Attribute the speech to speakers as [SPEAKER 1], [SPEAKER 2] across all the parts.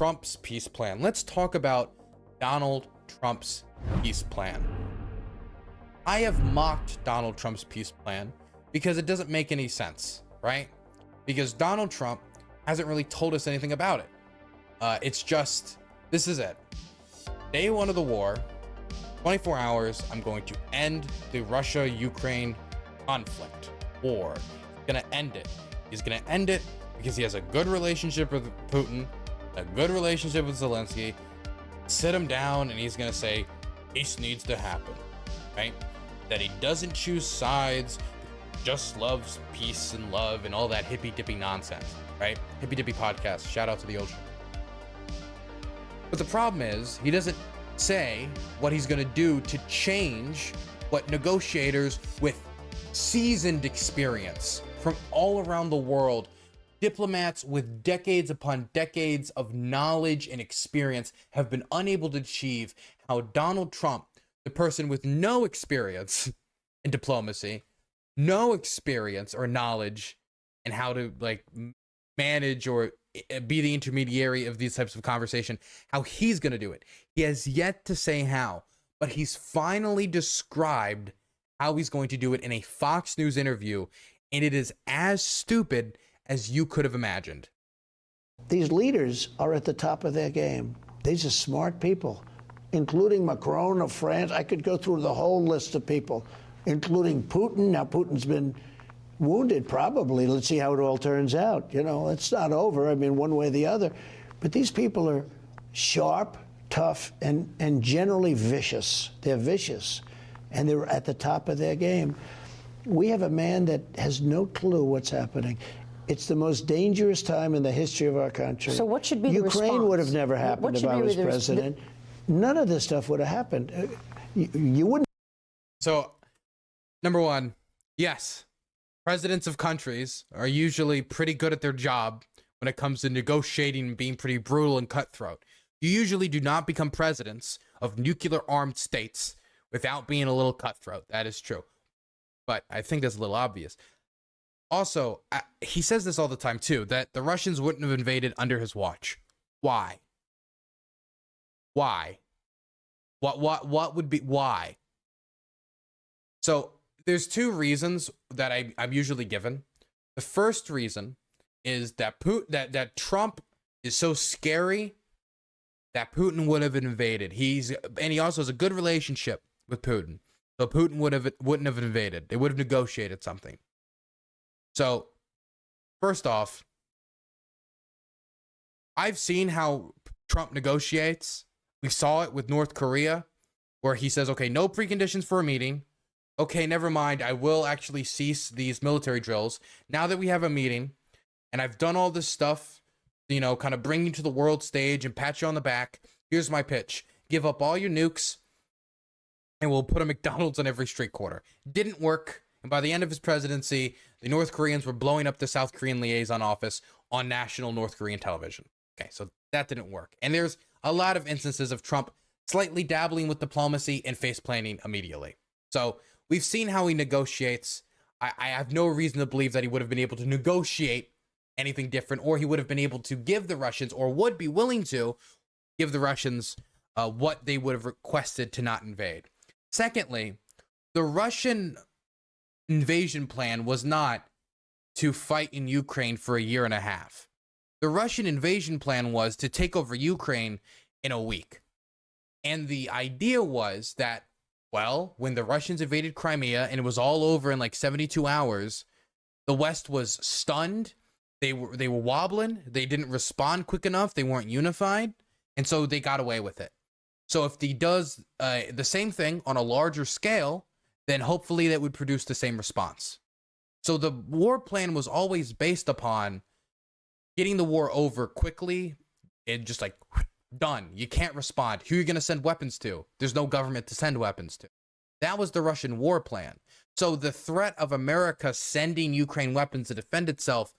[SPEAKER 1] Trump's peace plan. Let's talk about Donald Trump's peace plan. I have mocked Donald Trump's peace plan because it doesn't make any sense, right? Because Donald Trump hasn't really told us anything about it. It's just, this is it. Day one of the war, 24 hours, I'm going to end the Russia-Ukraine conflict, war. He's gonna end it. He's gonna end it because he has a good relationship with Putin, a good relationship with Zelensky. Sit him down and he's gonna say, peace needs to happen, right? That he doesn't choose sides, just loves peace and love and all that hippy-dippy nonsense, right? Hippy-dippy podcast, shout out to the ocean. But the problem is, he doesn't say what he's gonna do to change what negotiators with seasoned experience from all around the world, diplomats with decades upon decades of knowledge and experience have been unable to achieve, how Donald Trump, the person with no experience in diplomacy, no experience or knowledge in how to like manage or be the intermediary of these types of conversation, how he's going to do it. He has yet to say how, but he's finally described how he's going to do it in a Fox News interview, and it is as stupid as you could have imagined.
[SPEAKER 2] These leaders are at the top of their game. These are smart people, including Macron of France. I could go through the whole list of people, including Putin. Now, Putin's been wounded, probably. Let's see how it all turns out. You know, it's not over. I mean, one way or the other. But these people are sharp, tough, and generally vicious. They're vicious, and they're at the top of their game. We have a man that has no clue what's happening. It's the most dangerous time in the history of our country.
[SPEAKER 3] So what should be the response?
[SPEAKER 2] Ukraine would have never happened if I was president. None of this stuff would have happened. You wouldn't.
[SPEAKER 1] So, number one, yes, presidents of countries are usually pretty good at their job when it comes to negotiating and being pretty brutal and cutthroat. You usually do not become presidents of nuclear-armed states without being a little cutthroat. That is true. But I think that's a little obvious. Also, he says this all the time, too, that the Russians wouldn't have invaded under his watch. Why? Why? What would be, why? So, there's two reasons that I'm usually given. The first reason is that that Trump is so scary that Putin would have invaded. And he also has a good relationship with Putin. So Putin wouldn't have invaded. They would have negotiated something. So, first off, I've seen how Trump negotiates. We saw it with North Korea, where he says, okay, no preconditions for a meeting. Okay, never mind. I will actually cease these military drills. Now that we have a meeting, and I've done all this stuff, you know, kind of bring you to the world stage and pat you on the back, here's my pitch. Give up all your nukes, and we'll put a McDonald's on every street corner. Didn't work. And by the end of his presidency, the North Koreans were blowing up the South Korean liaison office on national North Korean television. Okay, so that didn't work. And there's a lot of instances of Trump slightly dabbling with diplomacy and face planting immediately. So we've seen how he negotiates. I have no reason to believe that he would have been able to negotiate anything different, or he would have been able to give the Russians, or would be willing to give the Russians what they would have requested to not invade. Secondly, the Russian invasion plan was not to fight in Ukraine for a year and a half. The Russian invasion plan was to take over Ukraine in a week. And the idea was that, well, when the Russians invaded Crimea and it was all over in like 72 hours, the West was stunned. They were wobbling. They didn't respond quick enough. They weren't unified. And so they got away with it. So if he does the same thing on a larger scale, then hopefully that would produce the same response. So the war plan was always based upon getting the war over quickly and just like done. You can't respond. Who are you going to send weapons to? There's no government to send weapons to. That was the Russian war plan. So the threat of America sending Ukraine weapons to defend itself,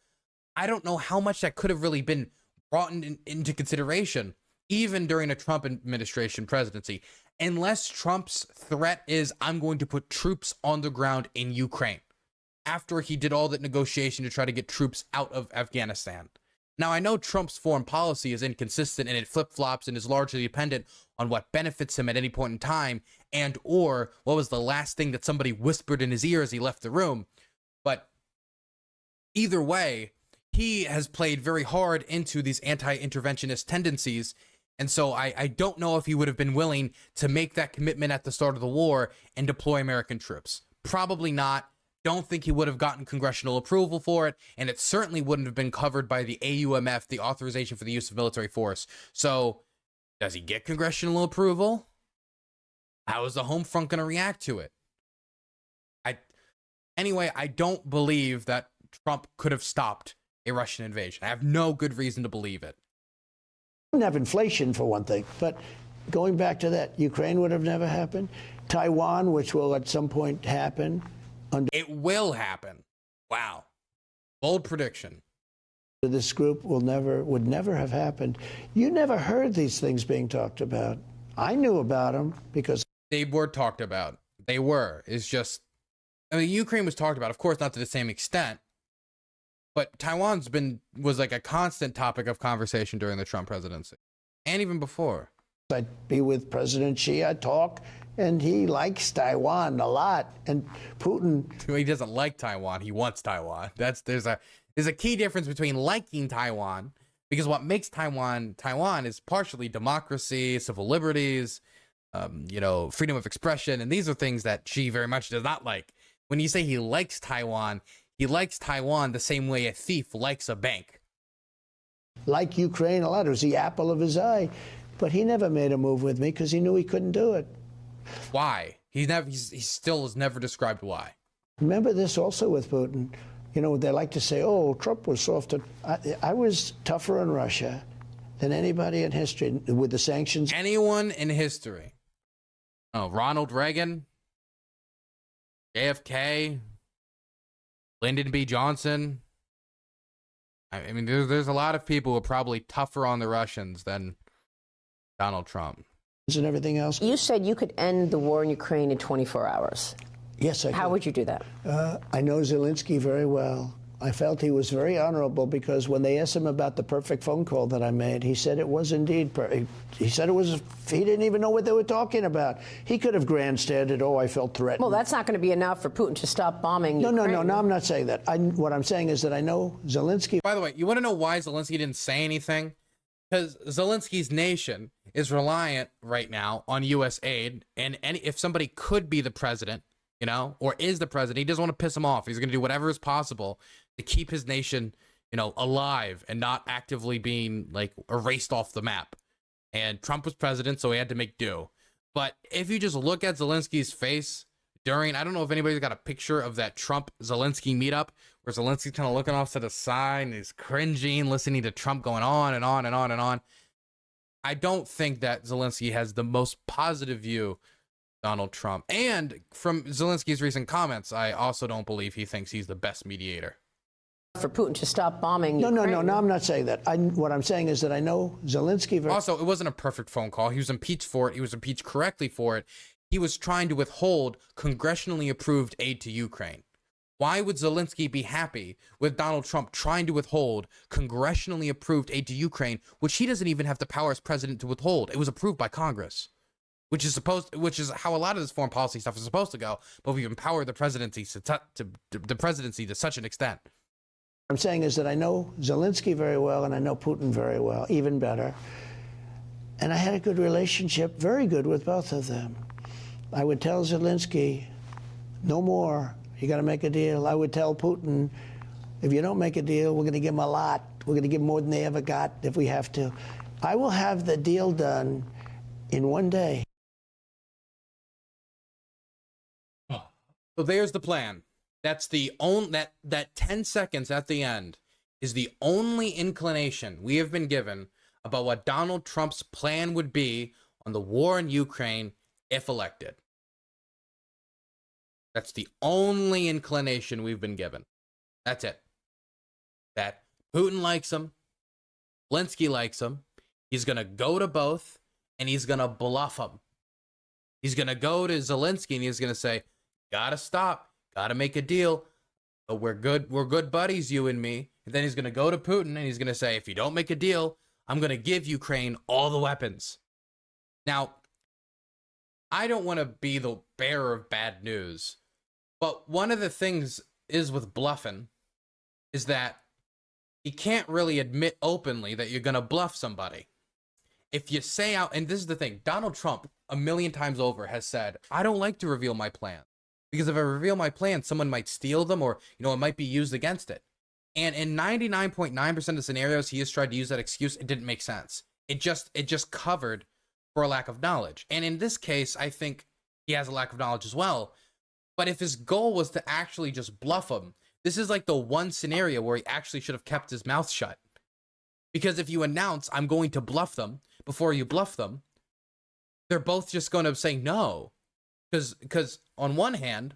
[SPEAKER 1] I don't know how much that could have really been brought into consideration, even during a Trump administration presidency, unless Trump's threat is, I'm going to put troops on the ground in Ukraine, after he did all that negotiation to try to get troops out of Afghanistan. Now, I know Trump's foreign policy is inconsistent and it flip-flops and is largely dependent on what benefits him at any point in time and or what was the last thing that somebody whispered in his ear as he left the room. But either way, he has played very hard into these anti-interventionist tendencies. And so I don't know if he would have been willing to make that commitment at the start of the war and deploy American troops. Probably not. Don't think he would have gotten congressional approval for it, and it certainly wouldn't have been covered by the AUMF, the Authorization for the Use of Military Force. So, does he get congressional approval? How is the home front going to react to it? Anyway, I don't believe that Trump could have stopped a Russian invasion. I have no good reason to believe it.
[SPEAKER 2] We wouldn't have inflation, for one thing, but going back to that, Ukraine would have never happened. Taiwan, which will at some point happen.
[SPEAKER 1] It will happen. Wow. Bold prediction.
[SPEAKER 2] This group would never have happened. You never heard these things being talked about. I knew about them because
[SPEAKER 1] they were talked about. They were. It's just, I mean, Ukraine was talked about, of course, not to the same extent, but Taiwan's was like a constant topic of conversation during the Trump presidency and even before.
[SPEAKER 2] I'd be with President Xi, I'd talk, and he likes Taiwan a lot. And Putin,
[SPEAKER 1] he doesn't like Taiwan. He wants Taiwan. There's a key difference between liking Taiwan, because what makes Taiwan is partially democracy, civil liberties, freedom of expression, and these are things that Xi very much does not like. When you say he likes Taiwan the same way a thief likes a bank.
[SPEAKER 2] like Ukraine a lot. It was the apple of his eye. But he never made a move with me because he knew he couldn't do it.
[SPEAKER 1] Why? He still has never described why.
[SPEAKER 2] Remember this also with Putin. You know, they like to say, oh, Trump was softer. I was tougher on Russia than anybody in history with the sanctions.
[SPEAKER 1] Anyone in history. Oh, Ronald Reagan, JFK, Lyndon B. Johnson. I mean, there's a lot of people who are probably tougher on the Russians than Donald Trump.
[SPEAKER 2] And everything else.
[SPEAKER 3] You said you could end the war in Ukraine in 24 hours.
[SPEAKER 2] Yes, I could.
[SPEAKER 3] How would you do that?
[SPEAKER 2] I know Zelensky very well. I felt he was very honorable because when they asked him about the perfect phone call that I made, he said it was indeed perfect. He said it was, he didn't even know what they were talking about. He could have grandstanded, oh, I felt threatened.
[SPEAKER 3] Well, that's not going to be enough for Putin to stop bombing
[SPEAKER 2] No,
[SPEAKER 3] Ukraine.
[SPEAKER 2] I'm not saying that. What I'm saying is that I know Zelensky.
[SPEAKER 1] By the way, you want to know why Zelensky didn't say anything? Because Zelensky's nation is reliant right now on U.S. aid, and if somebody could be the president, or is the president, he doesn't want to piss him off. He's going to do whatever is possible to keep his nation, alive and not actively being erased off the map. And Trump was president, so he had to make do. But if you just look at Zelensky's face during, I don't know if anybody's got a picture of that Trump-Zelensky meetup where Zelensky's kind of looking off to the side and he's cringing, listening to Trump going on and on and on and on. I don't think that Zelensky has the most positive view Donald Trump. And from Zelensky's recent comments, I also don't believe he thinks he's the best mediator.
[SPEAKER 3] For Putin to stop bombing Ukraine.
[SPEAKER 2] No, I'm not saying that. What I'm saying is that I know Zelensky.
[SPEAKER 1] Also, it wasn't a perfect phone call. He was impeached for it. He was impeached correctly for it. He was trying to withhold congressionally approved aid to Ukraine. Why would Zelensky be happy with Donald Trump trying to withhold congressionally approved aid to Ukraine, which he doesn't even have the power as president to withhold? It was approved by Congress. Which is how a lot of this foreign policy stuff is supposed to go, but we've empowered the presidency to such an extent.
[SPEAKER 2] What I'm saying is that I know Zelensky very well, and I know Putin very well, even better. And I had a good relationship, very good, with both of them. I would tell Zelensky, no more. You got to make a deal. I would tell Putin, if you don't make a deal, we're going to give them a lot. We're going to give them more than they ever got if we have to. I will have the deal done in one day.
[SPEAKER 1] So there's the plan. That's the only that 10 seconds at the end is the only inclination we have been given about what Donald Trump's plan would be on the war in Ukraine if elected. That's the only inclination we've been given. That's it. That Putin likes him, Zelensky likes him. He's going to go to both and he's going to bluff him. He's going to go to Zelensky and he's going to say, gotta stop, gotta make a deal. We're good buddies, you and me. And then he's going to go to Putin and he's going to say, if you don't make a deal, I'm going to give Ukraine all the weapons. Now, I don't want to be the bearer of bad news, but one of the things is with bluffing is that you can't really admit openly that you're going to bluff somebody. If you say out, and this is the thing, Donald Trump a million times over has said, I don't like to reveal my plan because if I reveal my plan, someone might steal them or, it might be used against it. And in 99.9% of scenarios, he has tried to use that excuse. It didn't make sense. It just covered for a lack of knowledge. And in this case, I think he has a lack of knowledge as well. But if his goal was to actually just bluff him, this is like the one scenario where he actually should have kept his mouth shut. Because if you announce, I'm going to bluff them, before you bluff them, they're both just going to say no. Because on one hand,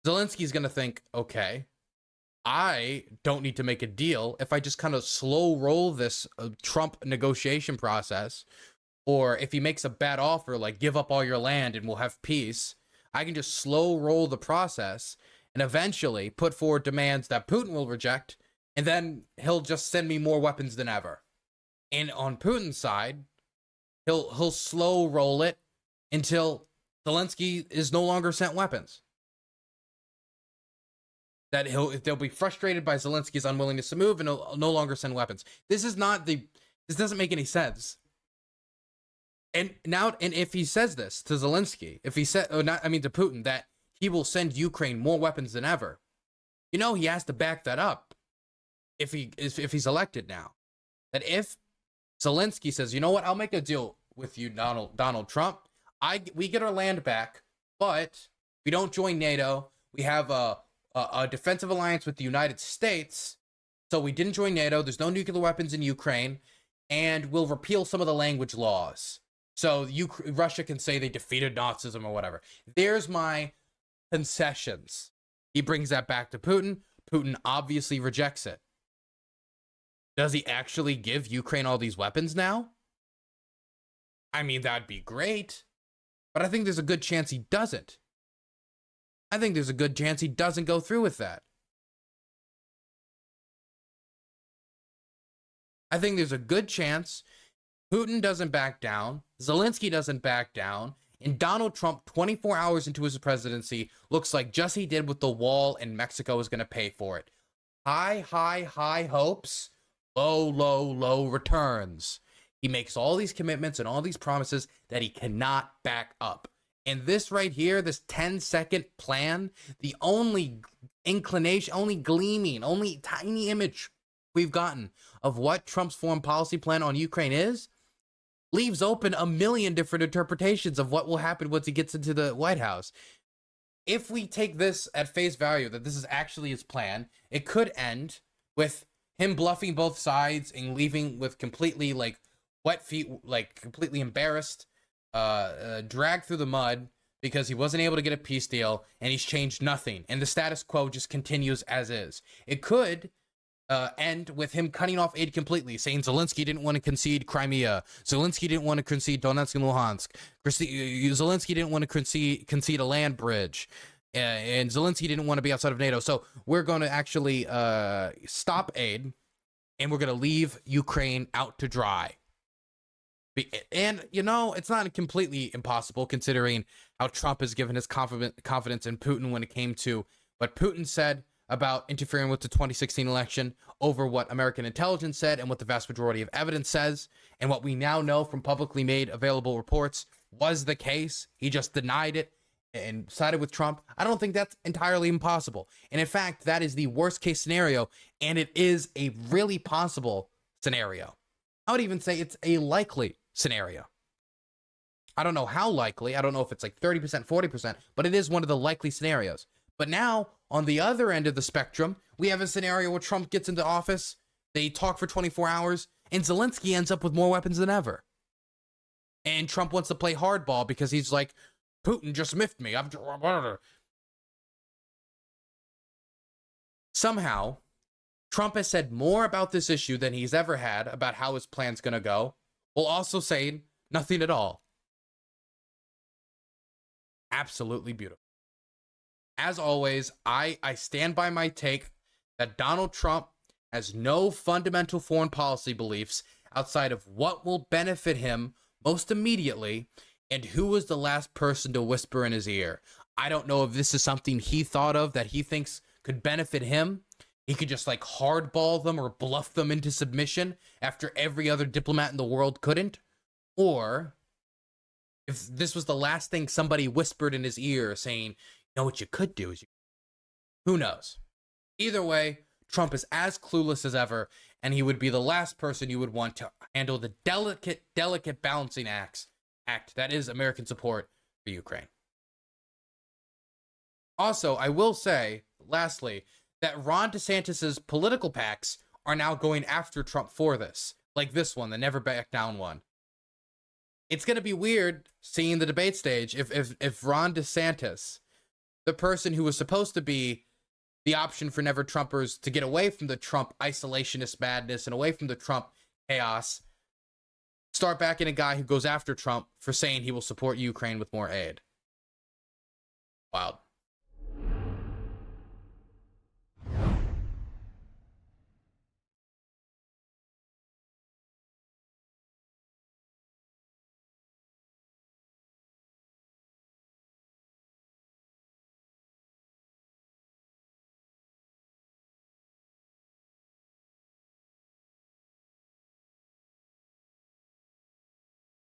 [SPEAKER 1] Zelensky's going to think, okay, I don't need to make a deal if I just kind of slow roll this Trump negotiation process, or if he makes a bad offer, like give up all your land and we'll have peace, I can just slow roll the process and eventually put forward demands that Putin will reject, and then he'll just send me more weapons than ever. And on Putin's side, he'll slow roll it until Zelensky is no longer sent weapons. That they'll be frustrated by Zelensky's unwillingness to move and he'll no longer send weapons. This doesn't make any sense. And if he says this to Zelensky, if he said, to Putin, that he will send Ukraine more weapons than ever, he has to back that up if he's elected now. That if Zelensky says, you know what, I'll make a deal with you, Donald Trump. We get our land back, but we don't join NATO. We have a defensive alliance with the United States, so we didn't join NATO. There's no nuclear weapons in Ukraine, and we'll repeal some of the language laws. So Russia can say they defeated Nazism or whatever. There's my concessions. He brings that back to Putin. Putin obviously rejects it. Does he actually give Ukraine all these weapons now? That'd be great. But I think there's a good chance he doesn't. I think there's a good chance he doesn't go through with that. I think there's a good chance Putin doesn't back down, Zelensky doesn't back down, and Donald Trump, 24 hours into his presidency, looks like just he did with the wall and Mexico is going to pay for it. High hopes, low returns. He makes all these commitments and all these promises that he cannot back up. And this right here, this 10-second plan, the only inclination, only gleaming, only tiny image we've gotten of what Trump's foreign policy plan on Ukraine is, leaves open a million different interpretations of what will happen once he gets into the White House. If we take this at face value, that this is actually his plan, it could end with him bluffing both sides and leaving with completely wet feet, completely embarrassed, dragged through the mud because he wasn't able to get a peace deal and he's changed nothing. And the status quo just continues as is. It could end with him cutting off aid completely, saying Zelensky didn't want to concede Crimea. Zelensky didn't want to concede Donetsk and Luhansk. Zelensky didn't want to concede a land bridge. And Zelensky didn't want to be outside of NATO. So we're going to actually stop aid and we're going to leave Ukraine out to dry. And, it's not completely impossible considering how Trump has given his confidence in Putin when it came to what Putin said about interfering with the 2016 election over what American intelligence said and what the vast majority of evidence says. And what we now know from publicly made available reports was the case. He just denied it and sided with Trump. I don't think that's entirely impossible. And in fact, that is the worst case scenario. And it is a really possible scenario. I would even say it's a likely scenario. I don't know how likely. I don't know if it's 30%, 40%, but it is one of the likely scenarios. But now, on the other end of the spectrum, we have a scenario where Trump gets into office, they talk for 24 hours, and Zelensky ends up with more weapons than ever. And Trump wants to play hardball because he's like, Putin just miffed me. Somehow, Trump has said more about this issue than he's ever had about how his plan's going to go, while also saying nothing at all. Absolutely beautiful. as always, I stand by my take that Donald Trump has no fundamental foreign policy beliefs outside of what will benefit him most immediately and who was the last person to whisper in his ear. I don't know if this is something he thought of that he thinks could benefit him. He could just like hardball them or bluff them into submission after every other diplomat in the world couldn't. Or if this was the last thing somebody whispered in his ear saying, you know what you could do is who knows? Either way, Trump is as clueless as ever, and he would be the last person you would want to handle the delicate balancing act that is American support for Ukraine. Also, I will say, lastly, that Ron DeSantis's political PACs are now going after Trump for this, like this one, the Never Back Down one. It's going to be weird seeing the debate stage if Ron DeSantis, the person who was supposed to be the option for Never Trumpers to get away from the Trump isolationist madness and away from the Trump chaos, start backing a guy who goes after Trump for saying he will support Ukraine with more aid. Wild.